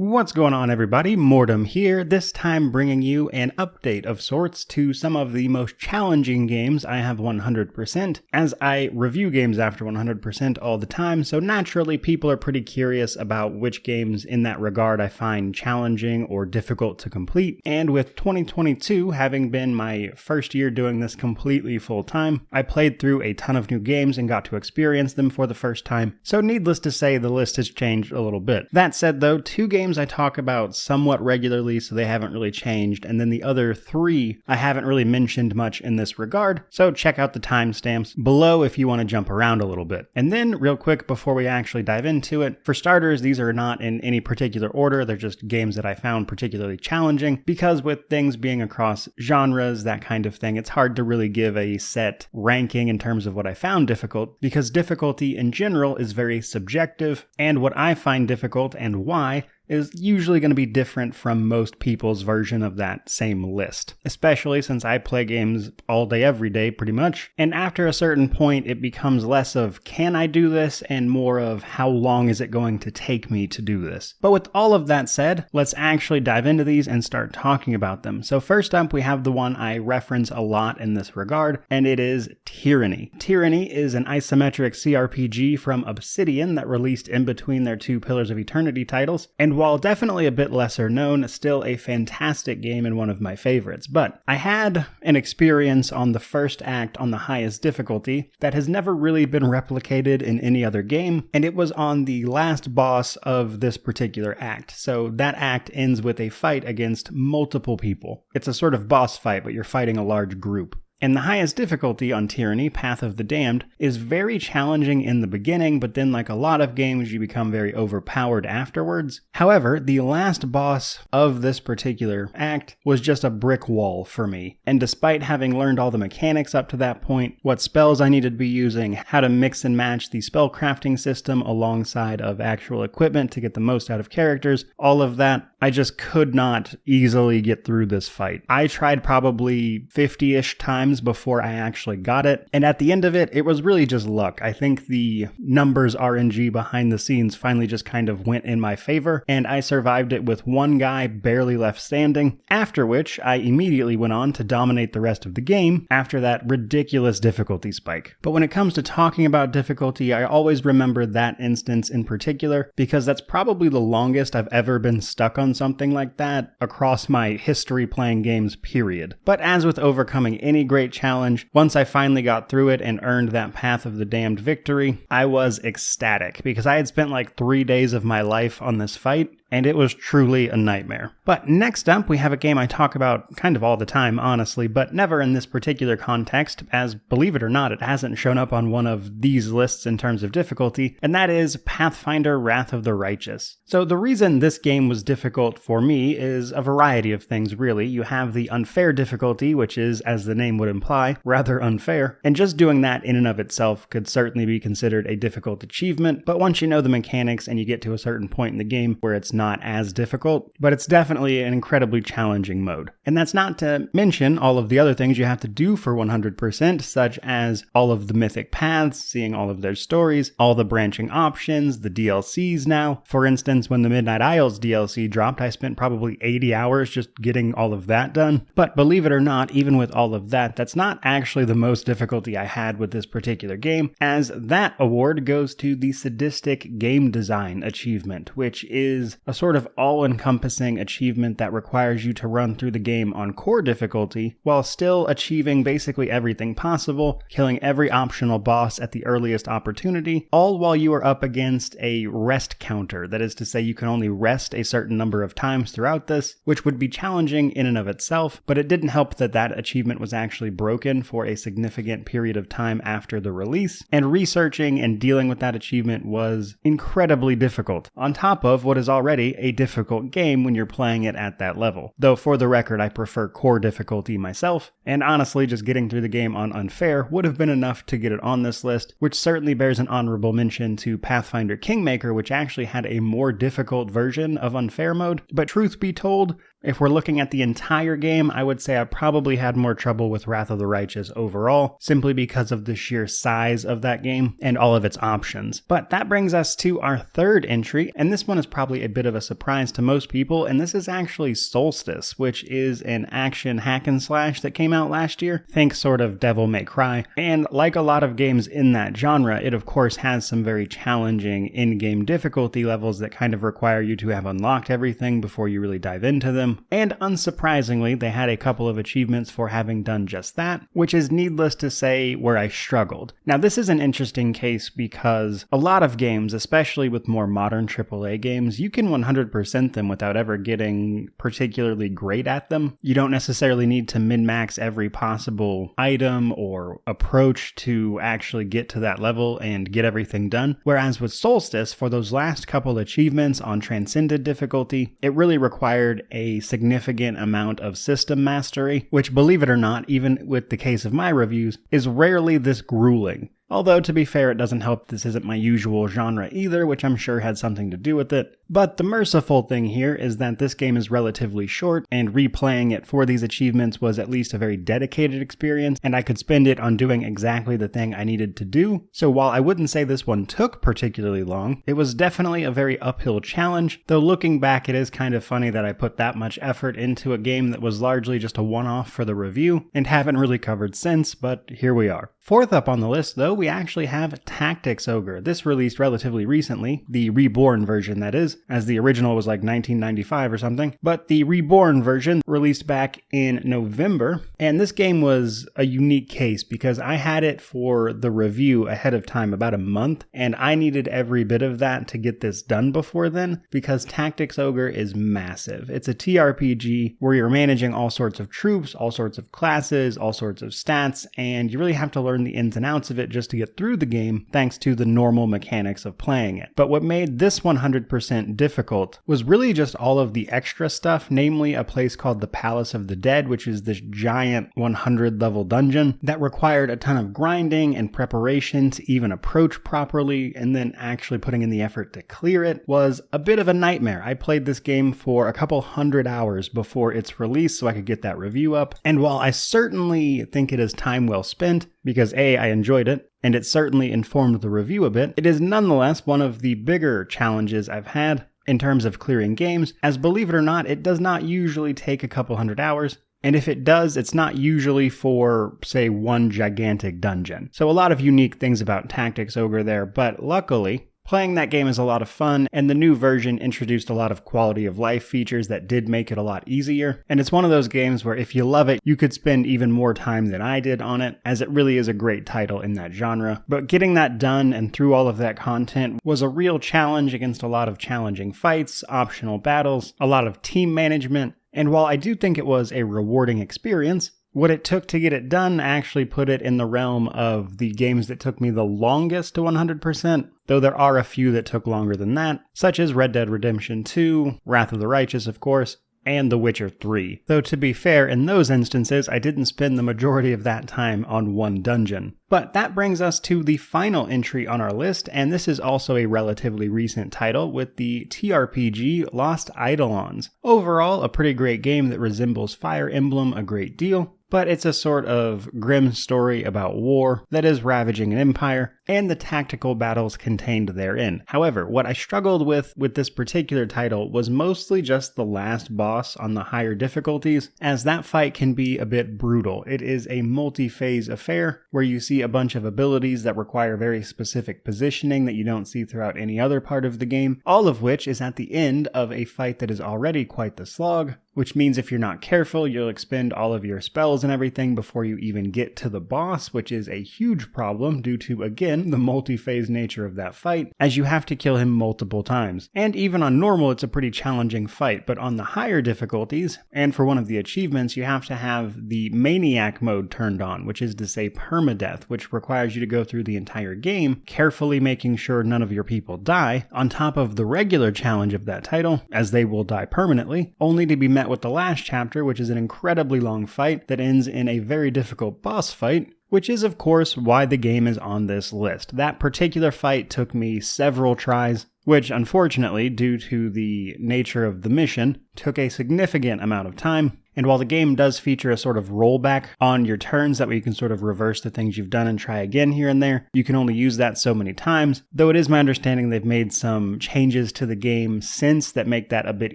What's going on, everybody? Mortem here, this time bringing you an update of sorts to some of the most challenging games I have 100%, as I review games after 100% all the time, so naturally people are pretty curious about which games in that regard I find challenging or difficult to complete, and with 2022 having been my first year doing this completely full time, I played through a ton of new games and got to experience them for the first time, so needless to say the list has changed a little bit. That said though, 2 games I talk about somewhat regularly, so they haven't really changed, and then the other 3 I haven't really mentioned much in this regard, so check out the timestamps below if you want to jump around a little bit. And then, real quick before we actually dive into it, for starters, these are not in any particular order, they're just games that I found particularly challenging, because with things being across genres, that kind of thing, it's hard to really give a set ranking in terms of what I found difficult, because difficulty in general is very subjective, and what I find difficult and why is usually going to be different from most people's version of that same list, especially since I play games all day every day pretty much, and after a certain point it becomes less of can I do this and more of how long is it going to take me to do this. But with all of that said, let's actually dive into these and start talking about them. So first up we have the one I reference a lot in this regard, and it is Tyranny. Tyranny is an isometric CRPG from Obsidian that released in between their 2 Pillars of Eternity titles, and while definitely a bit lesser known, still a fantastic game and one of my favorites. But I had an experience on the first act on the highest difficulty that has never really been replicated in any other game, and it was on the last boss of this particular act. So that act ends with a fight against multiple people. It's a sort of boss fight, but you're fighting a large group. And the highest difficulty on Tyranny, Path of the Damned, is very challenging in the beginning, but then like a lot of games, you become very overpowered afterwards. However, the last boss of this particular act was just a brick wall for me. And despite having learned all the mechanics up to that point, what spells I needed to be using, how to mix and match the spell crafting system alongside of actual equipment to get the most out of characters, all of that, I just could not easily get through this fight. I tried probably 50-ish times before I actually got it, and at the end of it, it was really just luck. I think the numbers RNG behind the scenes finally just kind of went in my favor, and I survived it with one guy barely left standing, after which I immediately went on to dominate the rest of the game after that ridiculous difficulty spike. But when it comes to talking about difficulty, I always remember that instance in particular, because that's probably the longest I've ever been stuck on something like that across my history playing games, period. But as with overcoming any great challenge, once I finally got through it and earned that Path of the Damned victory, I was ecstatic because I had spent like 3 days of my life on this fight, and it was truly a nightmare. But next up, we have a game I talk about kind of all the time, honestly, but never in this particular context, as believe it or not, it hasn't shown up on one of these lists in terms of difficulty, and that is Pathfinder Wrath of the Righteous. So the reason this game was difficult for me is a variety of things, really. You have the unfair difficulty, which is, as the name would imply, rather unfair, and just doing that in and of itself could certainly be considered a difficult achievement, but once you know the mechanics and you get to a certain point in the game where it's not as difficult, but it's definitely an incredibly challenging mode. And that's not to mention all of the other things you have to do for 100%, such as all of the mythic paths, seeing all of their stories, all the branching options, the DLCs now. For instance, when the Midnight Isles DLC dropped, I spent probably 80 hours just getting all of that done. But believe it or not, even with all of that, that's not actually the most difficulty I had with this particular game, as that award goes to the Sadistic Game Design achievement, which is a sort of all-encompassing achievement that requires you to run through the game on core difficulty while still achieving basically everything possible, killing every optional boss at the earliest opportunity, all while you are up against a rest counter. That is to say, you can only rest a certain number of times throughout this, which would be challenging in and of itself, but it didn't help that that achievement was actually broken for a significant period of time after the release, and researching and dealing with that achievement was incredibly difficult, on top of what is already a difficult game when you're playing it at that level. Though for the record, I prefer core difficulty myself, and honestly just getting through the game on unfair would have been enough to get it on this list, which certainly bears an honorable mention to Pathfinder Kingmaker, which actually had a more difficult version of unfair mode, but truth be told, If we're looking at the entire game, I would say I probably had more trouble with Wrath of the Righteous overall, simply because of the sheer size of that game and all of its options. But that brings us to our third entry, and this one is probably a bit of a surprise to most people, and this is actually Soulstice, which is an action hack and slash that came out last year. Think sort of Devil May Cry. And like a lot of games in that genre, it of course has some very challenging in-game difficulty levels that kind of require you to have unlocked everything before you really dive into them. And unsurprisingly, they had a couple of achievements for having done just that, which is needless to say where I struggled. Now this is an interesting case because a lot of games, especially with more modern AAA games, you can 100% them without ever getting particularly great at them. You don't necessarily need to min-max every possible item or approach to actually get to that level and get everything done. Whereas with Soulstice, for those last couple achievements on Transcended difficulty, it really required a significant amount of system mastery, which, believe it or not, even with the case of my reviews, is rarely this grueling. Although, to be fair, it doesn't help this isn't my usual genre either, which I'm sure had something to do with it. But the merciful thing here is that this game is relatively short, and replaying it for these achievements was at least a very dedicated experience, and I could spend it on doing exactly the thing I needed to do. So while I wouldn't say this one took particularly long, it was definitely a very uphill challenge, though looking back it is kind of funny that I put that much effort into a game that was largely just a one-off for the review, and haven't really covered since, but here we are. Fourth up on the list, though, we actually have Tactics Ogre. This released relatively recently, the Reborn version that is, as the original was like 1995 or something. But the Reborn version released back in November, and this game was a unique case because I had it for the review ahead of time, about a month, and I needed every bit of that to get this done before then because Tactics Ogre is massive. It's a TRPG where you're managing all sorts of troops, all sorts of classes, all sorts of stats, and you really have to learn the ins and outs of it just to get through the game thanks to the normal mechanics of playing it. But what made this 100% difficult was really just all of the extra stuff, namely a place called the Palace of the Dead, which is this giant 100 level dungeon that required a ton of grinding and preparation to even approach properly, and then actually putting in the effort to clear it was a bit of a nightmare. I played this game for a couple hundred hours before its release so I could get that review up, and while I certainly think it is time well spent, because A, I enjoyed it, and it certainly informed the review a bit, it is nonetheless one of the bigger challenges I've had in terms of clearing games, as believe it or not, it does not usually take a couple hundred hours, and if it does, it's not usually for, say, one gigantic dungeon. So a lot of unique things about Tactics Ogre there, but luckily, playing that game is a lot of fun, and the new version introduced a lot of quality of life features that did make it a lot easier. And it's one of those games where if you love it, you could spend even more time than I did on it, as it really is a great title in that genre. But getting that done and through all of that content was a real challenge against a lot of challenging fights, optional battles, a lot of team management, and while I do think it was a rewarding experience, what it took to get it done actually put it in the realm of the games that took me the longest to 100%, though there are a few that took longer than that, such as Red Dead Redemption 2, Wrath of the Righteous, of course, and The Witcher 3. Though to be fair, in those instances, I didn't spend the majority of that time on one dungeon. But that brings us to the final entry on our list, and this is also a relatively recent title with the TRPG Lost Eidolons. Overall, a pretty great game that resembles Fire Emblem a great deal, but it's a sort of grim story about war that is ravaging an empire, and the tactical battles contained therein. However, what I struggled with this particular title was mostly just the last boss on the higher difficulties, as that fight can be a bit brutal. It is a multi-phase affair where you see a bunch of abilities that require very specific positioning that you don't see throughout any other part of the game, all of which is at the end of a fight that is already quite the slog, which means if you're not careful, you'll expend all of your spells and everything before you even get to the boss, which is a huge problem due to, again, the multi-phase nature of that fight, as you have to kill him multiple times. And even on normal, it's a pretty challenging fight, but on the higher difficulties, and for one of the achievements, you have to have the Maniac mode turned on, which is to say permadeath, which requires you to go through the entire game, carefully making sure none of your people die, on top of the regular challenge of that title, as they will die permanently, only to be met with the last chapter, which is an incredibly long fight that ends in a very difficult boss fight, which is of course why the game is on this list. That particular fight took me several tries, which unfortunately, due to the nature of the mission, took a significant amount of time. And while the game does feature a sort of rollback on your turns, that way you can sort of reverse the things you've done and try again here and there, you can only use that so many times. Though it is my understanding they've made some changes to the game since that make that a bit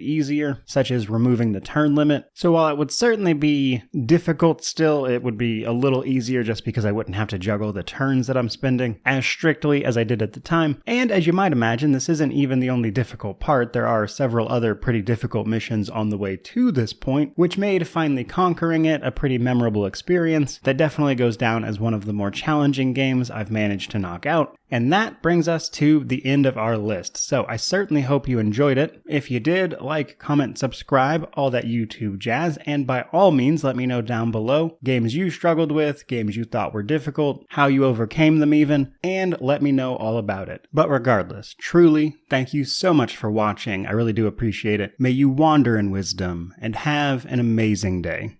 easier, such as removing the turn limit. So while it would certainly be difficult still, it would be a little easier just because I wouldn't have to juggle the turns that I'm spending as strictly as I did at the time. And as you might imagine, this isn't even the only difficult part. There are several other pretty difficult missions on the way to this point, which made finally conquering it a pretty memorable experience that definitely goes down as one of the more challenging games I've managed to knock out. And that brings us to the end of our list. So I certainly hope you enjoyed it. If you did, like, comment, subscribe, all that YouTube jazz, and by all means let me know down below games you struggled with, games you thought were difficult, how you overcame them even, and let me know all about it. But regardless, truly, thank you so much for watching. I really do appreciate it. May you wander in wisdom and have an amazing day.